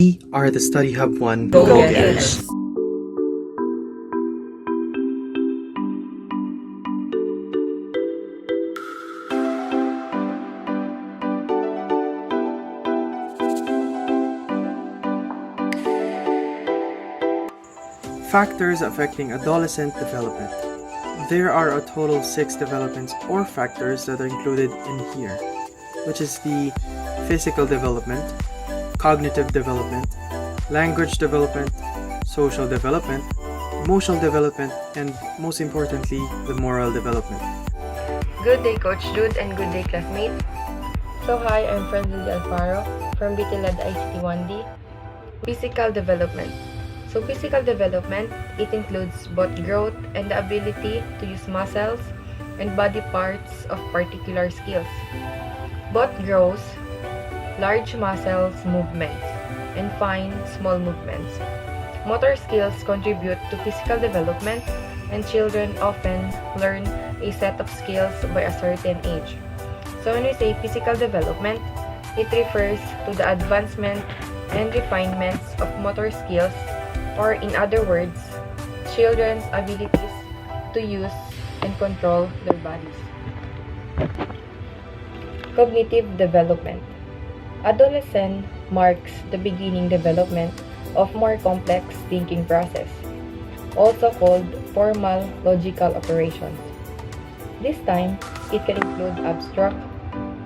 We are the Study Hub 1 Go-getters. Factors affecting adolescent development. There are a total of 6 developments or factors that are included in here, which is the physical development, cognitive development, language development, social development, emotional development, and most importantly, the moral development. Good day, Coach Jude, and good day, classmates. So hi, I'm Francis Alfaro from BTLAD ICT 1D. Physical development. So physical development, it includes both growth and the ability to use muscles and body parts of particular skills. Both grows large muscles movements and fine small movements. Motor skills contribute to physical development, and children often learn a set of skills by a certain age. So when we say physical development, it refers to the advancement and refinements of motor skills, or in other words, children's abilities to use and control their bodies. Cognitive development. Adolescence marks the beginning development of more complex thinking process, also called formal logical operations. This time, it can include abstract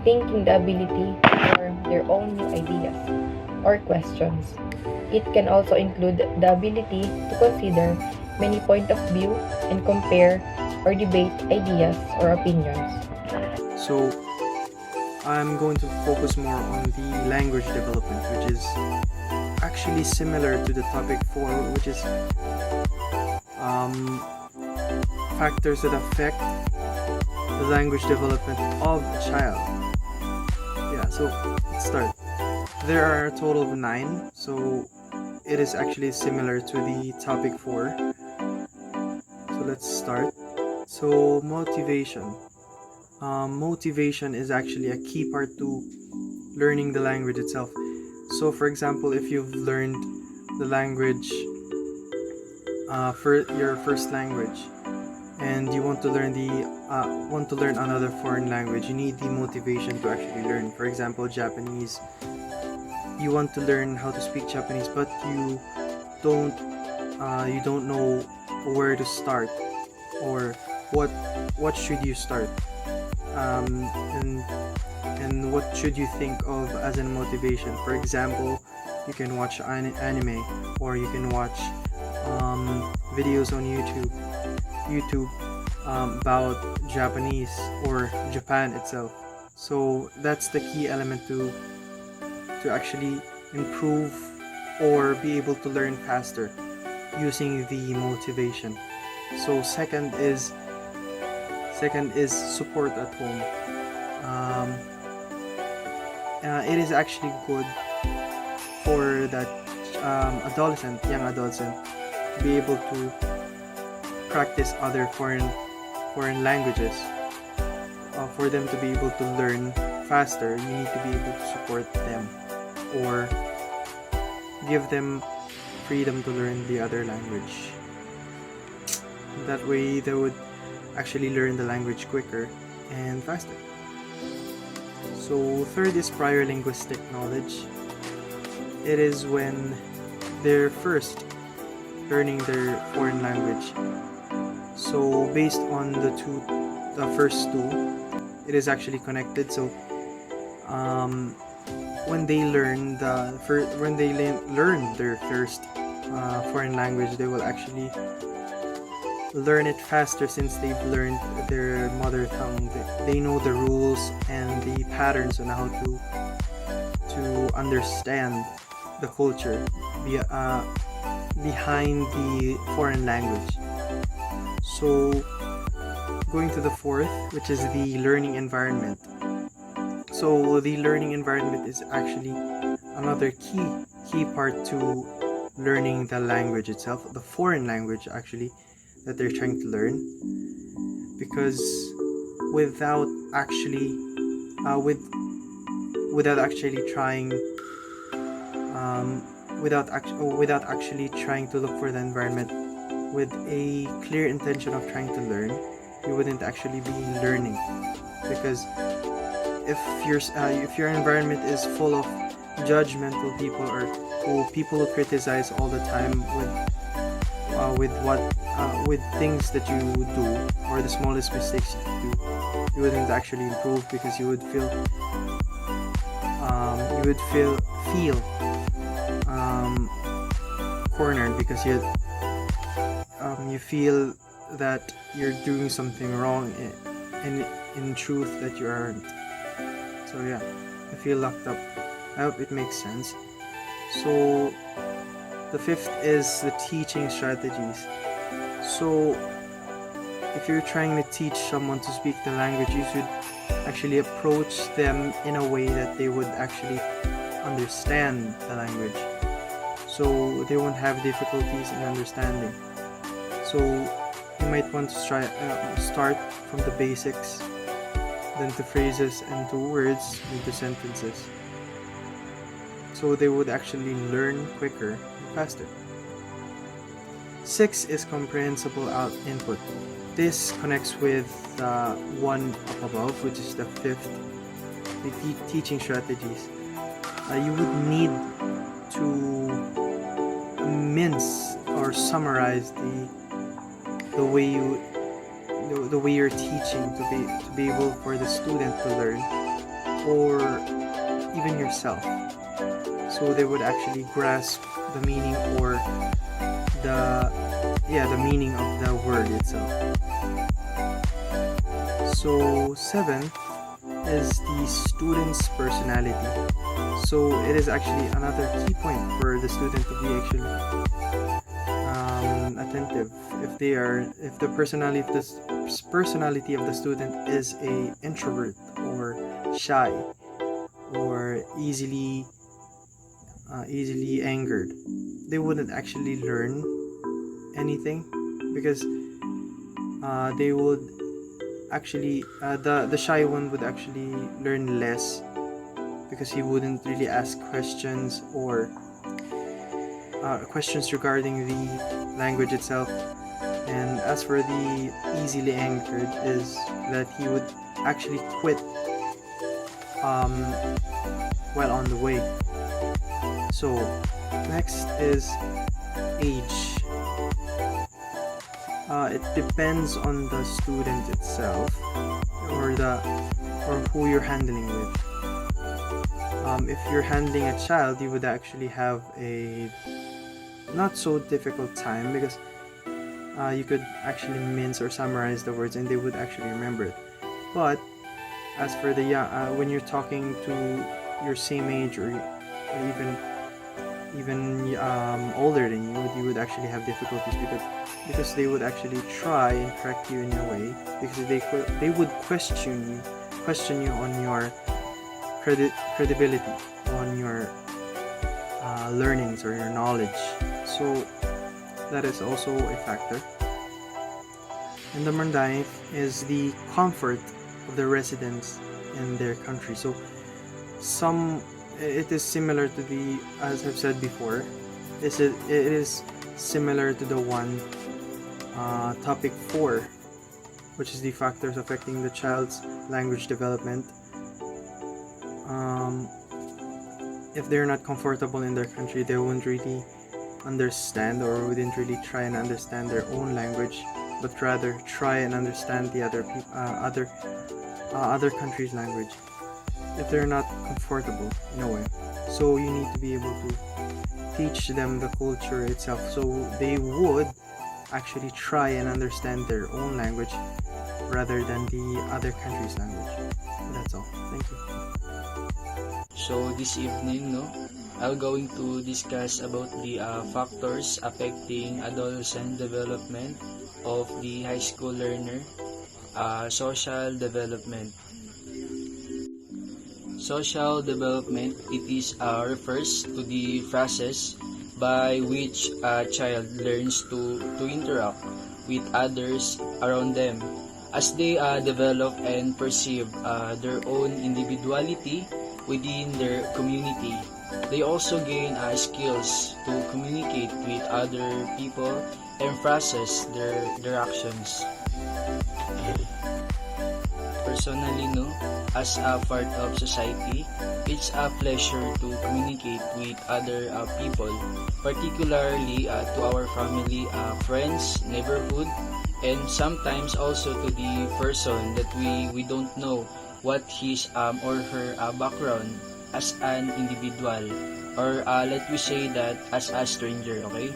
thinking, the ability to form their own new ideas or questions. It can also include the ability to consider many points of view and compare or debate ideas or opinions. So, I'm going to focus more on the language development, which is actually similar to the topic 4, which is factors that affect the language development of a child. Yeah, so let's start. There are a total of 9, so it is actually similar to the topic 4. So let's start. So motivation. Motivation is actually a key part to learning the language itself. So for example, if you've learned the language for your first language and you want to learn another foreign language, you need the motivation to actually learn. For example, Japanese. You want to learn how to speak Japanese, but you don't know where to start, or what should you start, and what should you think of as a motivation. For example, you can watch anime, or you can watch videos on YouTube about Japanese or Japan itself. So that's the key element to actually improve or be able to learn faster using the motivation. So second is support at home. It is actually good for that young adolescent to be able to practice other foreign languages. For them to be able to learn faster, you need to be able to support them or give them freedom to learn the other language. That way they would actually learn the language quicker and faster. So third is prior linguistic knowledge. It is when they're first learning their foreign language. So based on the first two, it is actually connected. So when they learn their first foreign language, they will actually learn it faster since they've learned their mother tongue. They know the rules and the patterns on how to understand the culture behind the foreign language. So going to the fourth, which is the learning environment. So the learning environment is actually another key part to learning the language itself, the foreign language actually that they're trying to learn, because without actually trying without actually trying to look for the environment with a clear intention of trying to learn, you wouldn't actually be learning. Because if your environment is full of judgmental people, or people who criticize all the time with things that you do, or the smallest mistakes you do, you wouldn't actually improve, because you would feel cornered, because you feel that you're doing something wrong, in truth that you aren't. So yeah, I feel locked up. I hope it makes sense. So the fifth is the teaching strategies. So if you're trying to teach someone to speak the language, you should actually approach them in a way that they would actually understand the language, so they won't have difficulties in understanding. So you might want to start from the basics, then to phrases, and to words, and to sentences, so they would actually learn quicker and faster. 6 is comprehensible input. This connects with one up above, which is the fifth, the teaching strategies. You would need to mince or summarize the way you're teaching, to be able for the student to learn, or even yourself, so they would actually grasp the meaning, or the meaning of the word itself. So 7 is the student's personality. So it is actually another key point for the student to be actually attentive. If the personality of the student is a introvert, or shy, or easily angered, they wouldn't actually learn anything, because they would actually the shy one would actually learn less, because he wouldn't really ask questions, or questions regarding the language itself. And as for the easily angered, is that he would actually quit while on the way. So next is age. It depends on the student itself, or who you're handling with. If you're handling a child, you would actually have a not so difficult time, because you could actually mince or summarize the words, and they would actually remember it. But as for the when you're talking to your same age, or even older than you would actually have difficulties, because they would actually try and correct you in a way, because they would question you on your credibility, on your learnings or your knowledge. So that is also a factor. And number 9 is the comfort of the residents in their country. So it is similar to the, as I've said before, it is similar to the one topic 4, which is the factors affecting the child's language development. If they're not comfortable in their country, they won't really understand, or wouldn't really try and understand their own language, but rather try and understand the other countries' language, if they're not comfortable in a way. So you need to be able to teach them the culture itself, so they would actually try and understand their own language rather than the other country's language. That's all. Thank you. So this evening, I'm going to discuss about the factors affecting adolescent development of the high school learner. Social development. Social development, it is refers to the process by which a child learns to interact with others around them as they develop and perceive their own individuality within their community. They also gain skills to communicate with other people and process their actions. Personally, no, as a part of society, it's a pleasure to communicate with other people, particularly to our family, friends, neighborhood, and sometimes also to the person that we don't know what his or her background as an individual, or let me say that as a stranger, okay?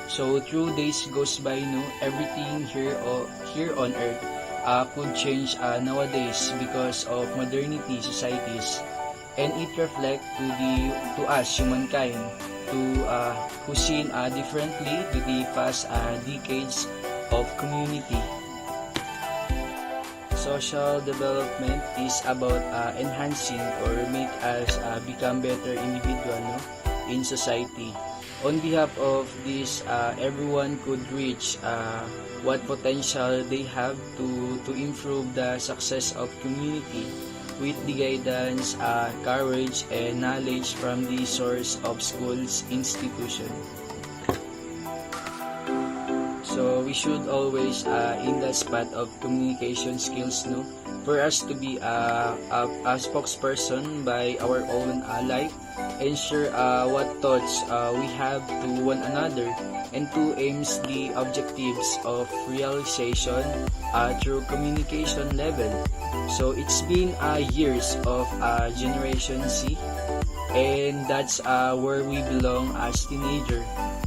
So through days goes by, no, everything here on earth could change nowadays because of modernity societies, and it reflect to us humankind to who seen differently to the past decades of community. Social development is about enhancing or make us become better individual, no, in society. On behalf of this, everyone could reach what potential they have to improve the success of community with the guidance, courage, and knowledge from the source of schools institution. So we should always in the spot of communication skills, no, for us to be a spokesperson by our own life, ensure what thoughts we have to one another, and to aims the objectives of realization through communication level. So it's been years of Generation Z, and that's where we belong as teenager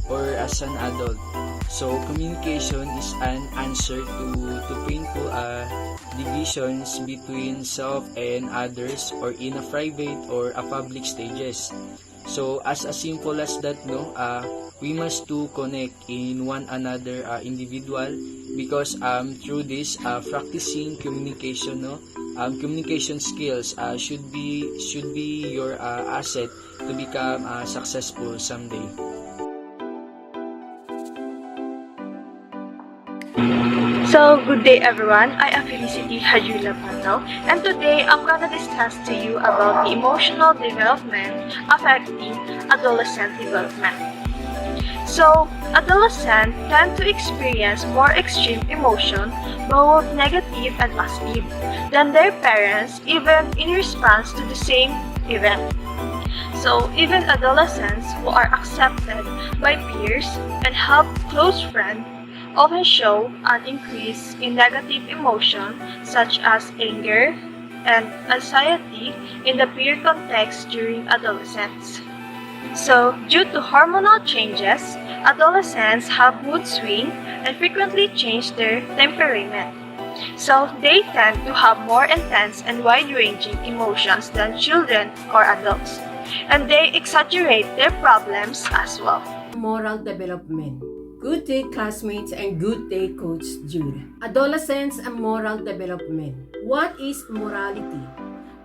or as an adult. So communication is an answer to painful divisions between self and others, or in a private or a public stages. So as simple as that, no, we must to connect in one another individual, because through this practicing communication, no, communication skills should be your asset to become successful someday. So, good day everyone. I am Felicity Hajula Pato, and today I'm gonna discuss to you about the emotional development affecting adolescent development. So, adolescents tend to experience more extreme emotion, both negative and positive, than their parents, even in response to the same event. So, even adolescents who are accepted by peers and have close friends often show an increase in negative emotion such as anger and anxiety in the peer context during adolescence. So, due to hormonal changes, adolescents have mood swing and frequently change their temperament. So, they tend to have more intense and wide-ranging emotions than children or adults, and they exaggerate their problems as well. Moral development. Good day, classmates, and good day, Coach Jude. Adolescence and moral development. What is morality?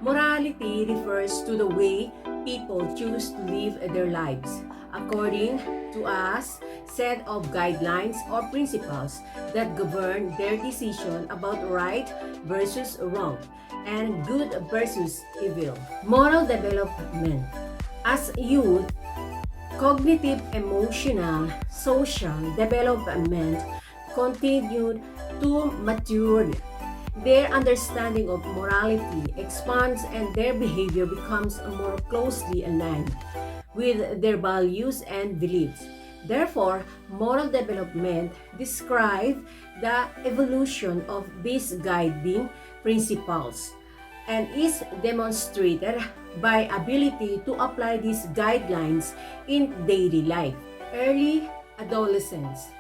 Morality refers to the way people choose to live their lives according to a set of guidelines or principles that govern their decision about right versus wrong and good versus evil. Moral development. As youth, cognitive, emotional, social development continued to mature. Their understanding of morality expands and their behavior becomes more closely aligned with their values and beliefs. Therefore, moral development describes the evolution of these guiding principles and is demonstrated by ability to apply these guidelines in daily life. Early adolescence.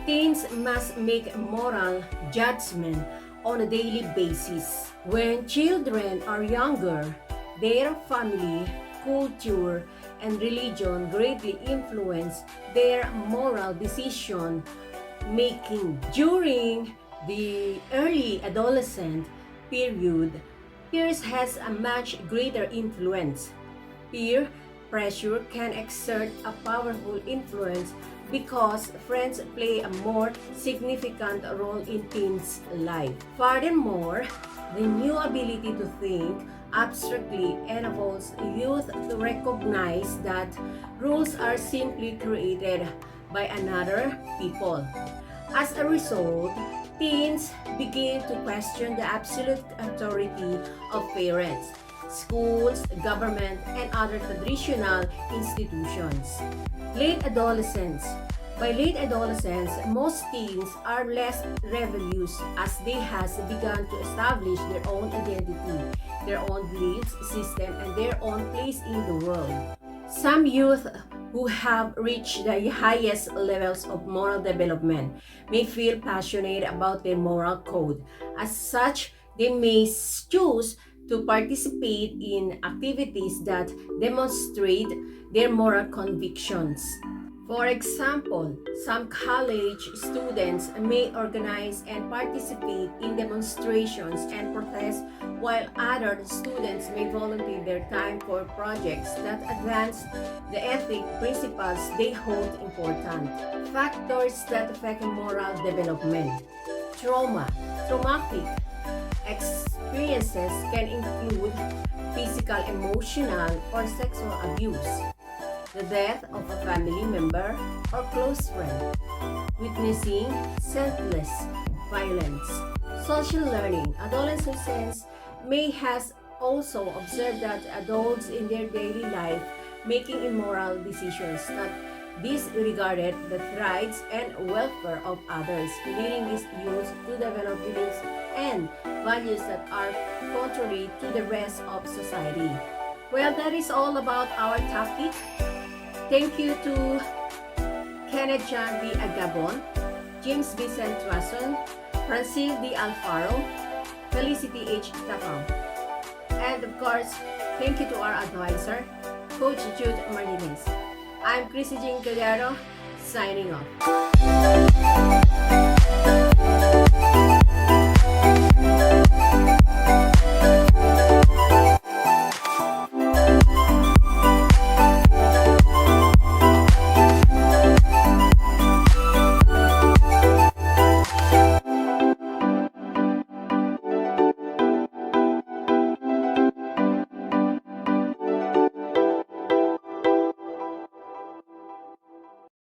Teens must make moral judgment on a daily basis. When children are younger, their family, culture, and religion greatly influence their moral decision making. During the early adolescent period, peers has a much greater influence. Peer pressure can exert a powerful influence because friends play a more significant role in teens' life. Furthermore, the new ability to think abstractly enables youth to recognize that rules are simply created by another people. As a result, teens begin to question the absolute authority of parents, schools, government, and other traditional institutions. Late adolescence. By late adolescence, most teens are less rebellious as they has begun to establish their own identity, their own beliefs system, and their own place in the world. Some youth who have reached the highest levels of moral development may feel passionate about their moral code. As such, they may choose to participate in activities that demonstrate their moral convictions. For example, some college students may organize and participate in demonstrations and protests, while other students may volunteer their time for projects that advance the ethic principles they hold important. Factors that affect moral development. Traumatic experiences can include physical, emotional, or sexual abuse, the death of a family member or close friend, witnessing senseless violence. Social learning. Adolescents may has also observed that adults in their daily life making immoral decisions that disregarded the rights and welfare of others, leading these youth to develop beliefs and values that are contrary to the rest of society. Well, that is all about our topic. Thank you to Kenneth John B. Agabon, James Vincent Tuason, Francine D. Alfaro, Felicity H. Tapao. And of course, thank you to our advisor, Coach Jude Martinez. I'm Chrissy Jean Caldero, signing off.